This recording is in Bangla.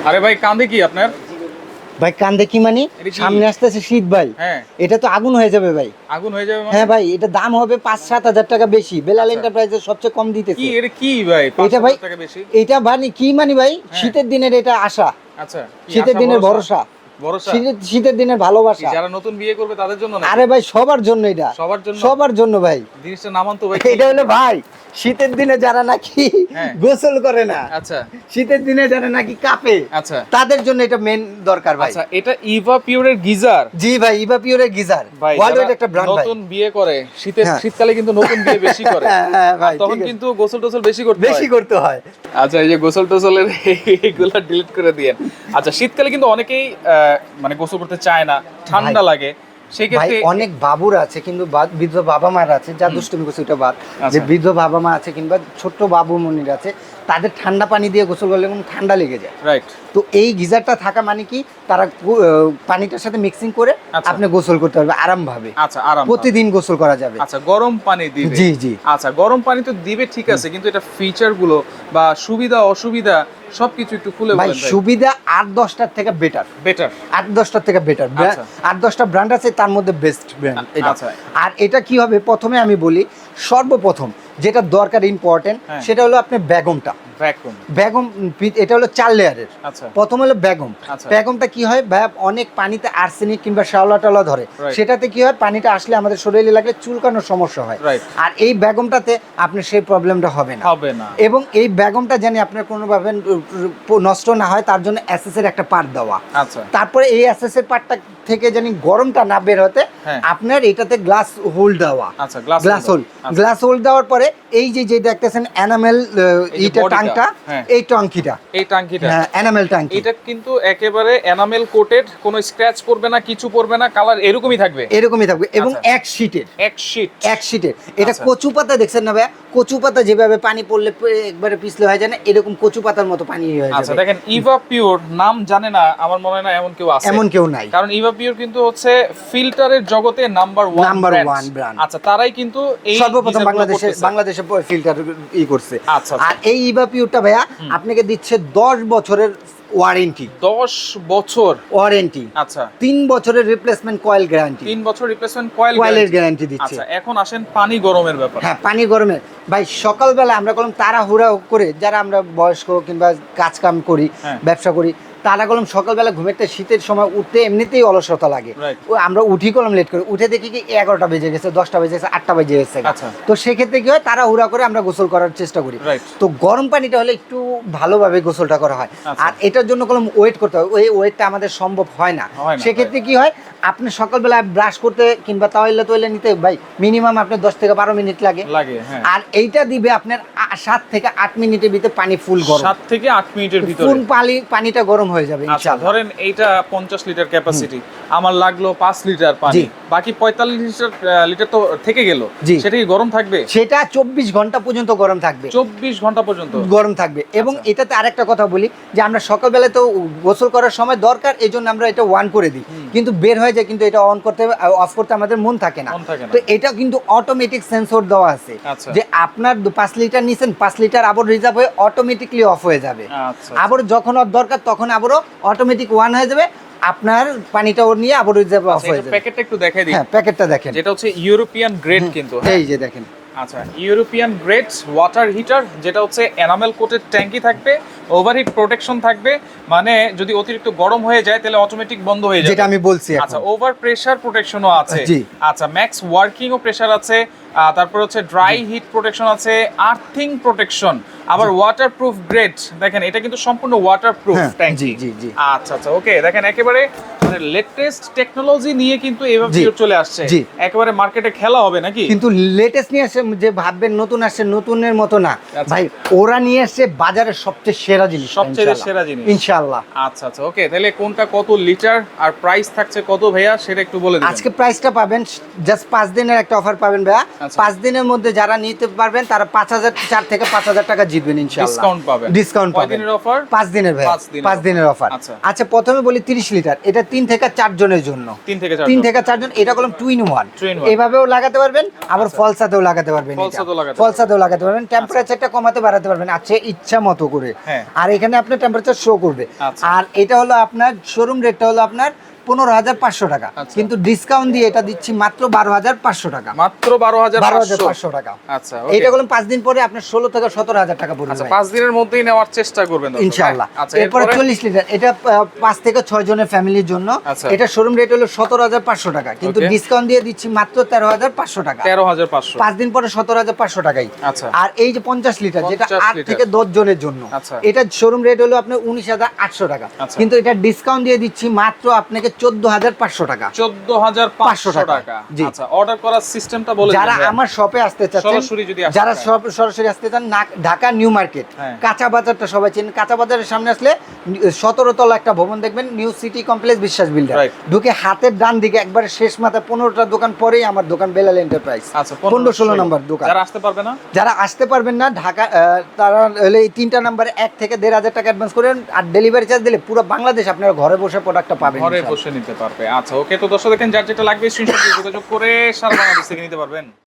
আরে ভাই কান্দে কি আপনার? ভাই কান্দে কি মানে? সামনে আসতেছে শীত ভাই। হ্যাঁ। এটা তো আগুন হয়ে যাবে ভাই। আগুন হয়ে যাবে মানে? হ্যাঁ ভাই, এটা দাম হবে 5-7 হাজার টাকা বেশি। বেলাল আচ্ছা। এন্টারপ্রাইজের সবচেয়ে কম দিতেছে। কি এটা কি ভাই? এটা ভাই 5,000 টাকা বেশি? এটা মানে কি মানে ভাই? হ্যাঁ। শীতের দিনের এটা আশা, আচ্ছা। কি শীতের আশা দিনের ভরসা, ভরসা? শীতের দিনের ভালোবাসা। যারা নতুন বিয়ে করবে তাদের জন্য নাকি? আরে ভাই সবার জন্য এটা, সবার জন্য? সবার জন্য ভাই। জিনিসটা নামান তো ভাই। এটা হলো ভাই শীতের দিনে যারা নাকি হ্যাঁ। গোসল করে না, আচ্ছা শীতের দিনে যারা নাকি কাঁপে, আচ্ছা তাদের জন্য এটা মেন দরকার ভাই। আচ্ছা, এটা ইভা পিওরের গিজার। জি ভাই, ইভা পিওরের গিজার ভাই ওয়ার্ল্ড যারা একটা ব্র্যান্ড ভাই। নতুন বিয়ে করে হ্যাঁ। শীতকালে কিন্তু নতুন বিয়ে বেশি করে। হ্যাঁ, হ্যাঁ ভাই, আর তখন ঠিক আছে। কিন্তু গোসল টোসল বেশি করতে হয়। বেশি করতে হয়। আচ্ছা, এই যে গোসল টোসলের এইগুলা ডিলিট করে দিয়েন। আচ্ছা, শীতকালে কিন্তু অনেকেই মানে গোসল করতে চায় না, ঠান্ডা লাগে, সেই ভাই ক্ষেত্রে অনেক বাবুর আছে কিন্তু বৃদ্ধ বাবা মার আছে, যা দুষ্টুমি করছে ওটা বাদ, আচ্ছা। যে বৃদ্ধ বাবা মা আছে কিংবা ছোট্ট বাবু মনির আছে, তাদের ঠান্ডা পানি দিয়ে গোসল করলে কিন্তু ঠান্ডা লেগে যায়। রাইট। তো এই গিজারটা থাকা মানে কি, তারা পানিটার সাথে মিক্সিং করে আচ্ছা। আপনি গোসল করতে পারবে আরাম ভাবে। আচ্ছা, আরাম। প্রতিদিন গোসল করা যাবে। আচ্ছা, গরম পানি দিবে? জি জি। আচ্ছা, গরম পানি তো দিবে ঠিক আছে, কিন্তু এটা ফিচার গুলো বা সুবিধা অসুবিধা সবকিছু একটু খুলে ভাই বলেন ভাই। সুবিধা 8-10টার থেকে বেটার, বেটার। 8-10টার থেকে বেটার। আচ্ছা। 8-10টা ব্র্যান্ড আছে, তার মধ্যে বেস্ট ব্র্যান্ড এটা। আচ্ছা। আর এটা কি হবে, প্রথমে আমি বলি, সর্বপ্রথম যেটা দরকার ইম্পর্টেন্ট, হ্যাঁ। সেটা হলো আপনার বেগমটা। ভ্যাকুয়াম। বেগম এটা হলো 4 লেয়ারের। আচ্ছা। প্রথম হলো বেগম। আচ্ছা। বেগমটা কি হয় ভাই, অনেক পানিতে আর্সেনিক কিংবা শ্যাওলা টাওলা ধরে, Right. সেটাতে কি হয়, পানিটা আসলে আমাদের শরীরে লাগলে চুলকানোর সমস্যা হয়। Right. আর এই বেগমটাতে আপনার সেই প্রবলেমটা হবে না। হবে না। এবং এই বেগমটা জানি আপনার কোনোভাবে নষ্ট না হয়, তার জন্য এসএস এর একটা পার্ট দেওয়া। আচ্ছা। তারপরে এই এসএস এর পার্টটা থেকে জানি গরমটা না বের হতে, হ্যাঁ। আপনার এটাতে গ্লাস হোল্ড দেওয়া। আচ্ছা, গ্লাস হোল, গ্লাস হোল্ড দেওয়ার পরে এই যে দেখতেছেন এনামেল এই যে ইটা bodyটা, টাংটা, হ্যাঁ। এই টঙ্কিটা, এই টাঙ্কিটা, হ্যাঁ এনামেল টাঙ্কি, এটা কিন্তু একেবারে এনামেল কোটেড, কোনো স্ক্র্যাচ পড়বে না, কিছু পড়বে না, কালার এরকমই থাকবে। এরকমই থাকবে এবং আচ্ছা। এক শীটের, এক শীট। এক শীটের। এটা আচ্ছা। কচু পাতা দেখছেন না ভাইয়া, কচু পাতা যেভাবে পানি পড়লে একবারে পিছলে হয়ে যায় না, এরকম কচু পাতার মতো পানি হয়ে আচ্ছা, যাবে। দেখেন ইভা পিওর নাম জানে না আমার মনে হয় না এমন কেউ আছে। এমন কেউ নাই। কারণ ইভা পিওর কিন্তু হচ্ছে ফিল্টারের জগতে নাম্বার Number 1 one brand। আচ্ছা, তারাই কিন্তু এই সর্বপ্রথম ডিজাইনগুলো করতেছে। বাংলাদেশে ফিল্টার করছে। আচ্ছা, আর এই ইভা পিওরটা ভাইয়া আপনাকে দিচ্ছে 10 বছরের ওয়ারেন্টি। 10 বছর ওয়ারেন্টি, আচ্ছা। 3 বছরের রিপ্লেসমেন্ট কয়েল গ্যারান্টি, 3 বছর রিপ্লেসমেন্ট কয়েল কয়েলের গ্যারান্টি দিচ্ছে। আচ্ছা, এখন আসেন পানি গরমের ব্যাপার। হ্যাঁ, পানি গরমে ভাই সকালবেলা আমরা কলম তাড়াহুড়া করে, যারা আমরা বয়স্ক কিংবা কাজ কাম করি, হ্যাঁ। ব্যবসা করি, তারা কলম সকালবেলা ঘুমেতে শীতের সময় উঠতে এমনিতেই অলসতা লাগে। Right. ও আমরা উঠি কলম লেট করে, উঠে দেখি কি 11টা বেজে গেছে, 10টা বেজে গেছে, 8টা বেজে গেছে। আচ্ছা। তো সেক্ষেত্রে কি হয়, তাড়াহুড়া করে আমরা গোসল করার চেষ্টা করি। Right. তো গরম পানিটা হলে একটু ভালোভাবে গোসলটা করা হয়। আচ্ছা। আর এটার জন্য কলম ওয়েট করতে হয়, ওই ওয়েটটা আমাদের সম্ভব হয় না। হয় না, সেক্ষেত্রে কি হয়, আপনি সকালবেলা ব্রাশ করতে কিংবা তয়লে নিতে ভাই মিনিমাম আপনার 10 থেকে 12 মিনিট লাগে। হ্যাঁ। আর এইটা দিবে আপনার 7 থেকে 8 মিনিটের ভিতরে পানি ফুল গরম, 7 থেকে 8 মিনিটের ভিতরে ফুল পানিটা গরম হয়ে যাবে আচ্ছা, ইনশাআল্লাহ। ধরেন এইটা 50 লিটার ক্যাপাসিটি, আমার লাগলো 5 লিটার পানি, জি। বাকি 45 লিটার তো থেকে গেল, জি। সেটা কি গরম থাকবে? সেটা 24 ঘন্টা পর্যন্ত গরম থাকবে। 24 ঘন্টা পর্যন্ত গরম থাকবে। এবং আচ্ছা। এটাতে আরেকটা কথা বলি, যে আমরা সকালবেলা তো গোসল করার সময় দরকার, এই জন্য আমরা এটা অন করে দিই, কিন্তু বের হয়ে যায়, কিন্তু এটা অন করতে অফ করতে আমাদের মন থাকে না। মন থাকে না। তো এটা কিন্তু অটোমেটিক সেন্সর দেওয়া আছে, আচ্ছা। যে আপনার 5 লিটার নিছেন, 5 লিটার আবার রিজার্ভ হয়ে অটোমেটিকলি অফ হয়ে যাবে। আচ্ছা। আবার যখন ওর দরকার তখন আবারও অটোমেটিক অন হয়ে যাবে, আপনার পানিটা ওর নিয়ে আবার রিজার্ভ অফ আচ্ছা, হয়ে এটা যাবে। প্যাকেটটা একটু দেখাই দিই। হ্যাঁ, প্যাকেটটা দেখেন, যেটা হচ্ছে ইউরোপিয়ান গ্রেড কিন্তু, হ্যাঁ। এই যে দেখেন। আচ্ছা, ইউরোপিয়ান গ্রেড ওয়াটার হিটার, যেটা হচ্ছে এনামেল কোটেড ট্যাঙ্কি থাকবে, ওভারহিট প্রোটেকশন থাকবে, মানে যদি অতিরিক্ত গরম হয়ে যায় তাহলে অটোমেটিক বন্ধ হয়ে যাবে, যেটা আমি বলছি এখন। আচ্ছা, ওভার প্রেসার প্রোটেকশনও আছে। জি। আচ্ছা, ম্যাক্স ওয়ার্কিং ও প্রেসার আছে, তারপর হচ্ছে ড্রাই হিট প্রোটেকশন আছে, আর্থিং প্রোটেকশন, আবার ওয়াটারপ্রুফ গ্রেড। দেখেন এটা কিন্তু সম্পূর্ণ ওয়াটারপ্রুফ হ্যাঁ, ট্যাঙ্কি। জি, জি, জি। আচ্ছা আচ্ছা, ওকে, দেখেন একেবারে মানে লেটেস্ট টেকনোলজি নিয়ে কিন্তু এভাবে জি, চলে আসছে, জি। একেবারে মার্কেটে খেলা হবে নাকি? কিন্তু লেটেস্ট নিয়ে আসছে, যে ভাববেন নতুন আসছে, নতুনের মতো না আচ্ছা। ভাই, ওরা নিয়ে আসছে বাজারের সবচেয়ে সেরা জিনিস, সবচেয়ে সেরা জিনিস ইনশাআল্লাহ। আচ্ছা আচ্ছা, ওকে, তাহলে কোনটা কত লিটার আর প্রাইস থাকছে কত ভাইয়া, সেটা একটু বলে দিন। আজকে প্রাইসটা পাবেন জাস্ট 5 দিনের একটা অফার পাবেন ভাইয়া। আচ্ছা। 5 দিনের মধ্যে যারা নিতে পারবেন তারা 4 থেকে 5,000 টাকা জিতবেন ইনশাআল্লাহ। ডিসকাউন্ট পাবেন। ডিসকাউন্ট কয় পাবেন। দিনের অফার? 5 দিনের ভাইয়া, 5 দিনের অফার। আচ্ছা। আচ্ছা, প্রথমে বলি 30 লিটার, এটা 3 থেকে 4 জনের জন্য। 3 থেকে 4 3 থেকে 4 জন। এটা কলম 2 in 1, এভাবেও লাগাতে পারবেন, আবার ফলসাতেও লাগাতে পারবেন। ফলসাতেও লাগাতে পারবেন, টেম্পারেচারটা কমাতে বাড়াতে পারবেন আছে ইচ্ছা মতো করে। আর এখানে আপনার টেম্পারেচার শো করবে। আর এটা হলো আপনার শোরুম রেটটা হলো আপনার 15,500 টাকা, কিন্তু ডিসকাউন্ট দিয়ে এটা দিচ্ছি মাত্র 12,500 টাকা। মাত্র 12,500 টাকা। আচ্ছা, এইটা কলম 5 দিন পরে আপনার 16 থেকে 17,000 টাকা পড়বে। আচ্ছা, 5 দিনের মধ্যেই নেওয়ার চেষ্টা করবেন ইনশাআল্লাহ। এরপর 40 লিটার, এটা 5 থেকে 6 জনের ফ্যামিলির জন্য। এটা শোরুম রেট হলো 17,500 টাকা, কিন্তু ডিসকাউন্ট দিয়ে দিচ্ছি মাত্র 13,500 টাকা। 13,500, 5 দিন পরে 17,500 টাকাই। আচ্ছা। আর এই যে 50 লিটার, যেটা 8 থেকে 10 জনের জন্য, এটা শোরুম রেট হলো আপনার 19,800 টাকা, কিন্তু এটা ডিসকাউন্ট দিয়ে দিচ্ছি মাত্র আপনাকে 14,500 টাকা। 14,500 টাকা। আচ্ছা, অর্ডার করার সিস্টেমটা বলে দিন। যারা আমার শপে আসতে চাচ্ছেন, যারা সরাসরি আসতে চান, ঢাকা নিউ মার্কেট, কাঁচা বাজারটা সবাই চেনেন। কাঁচা বাজারের সামনে আসলে 17 তলা একটা ভবন দেখবেন, নিউ সিটি কমপ্লেক্স বিশ্বাস বিল্ডার। ঢুকে হাতের ডান দিকে একবারে শেষ মাথায় 15টা দোকান পরেই আমার দোকান, বেলাল এন্টারপ্রাইজ। আচ্ছা, 15-16 নম্বর দোকান। যারা আসতে পারবেন না ঢাকা, তারা হলে এই 3টা নাম্বারে 1 থেকে 1,500 টাকা অ্যাডভান্স করেন, আর ডেলিভারি চার্জ দিলে পুরো বাংলাদেশ আপনারা ঘরে বসে প্রোডাক্টটা পাবেন, ঘরে বসে নিতে পারবে। আচ্ছা, ওকে, তো দর্শক দেখেন যার যেটা লাগবে স্ক্রিনশট দিয়ে যোগাযোগ করে সারা বাংলাদেশ থেকে নিতে পারবেন।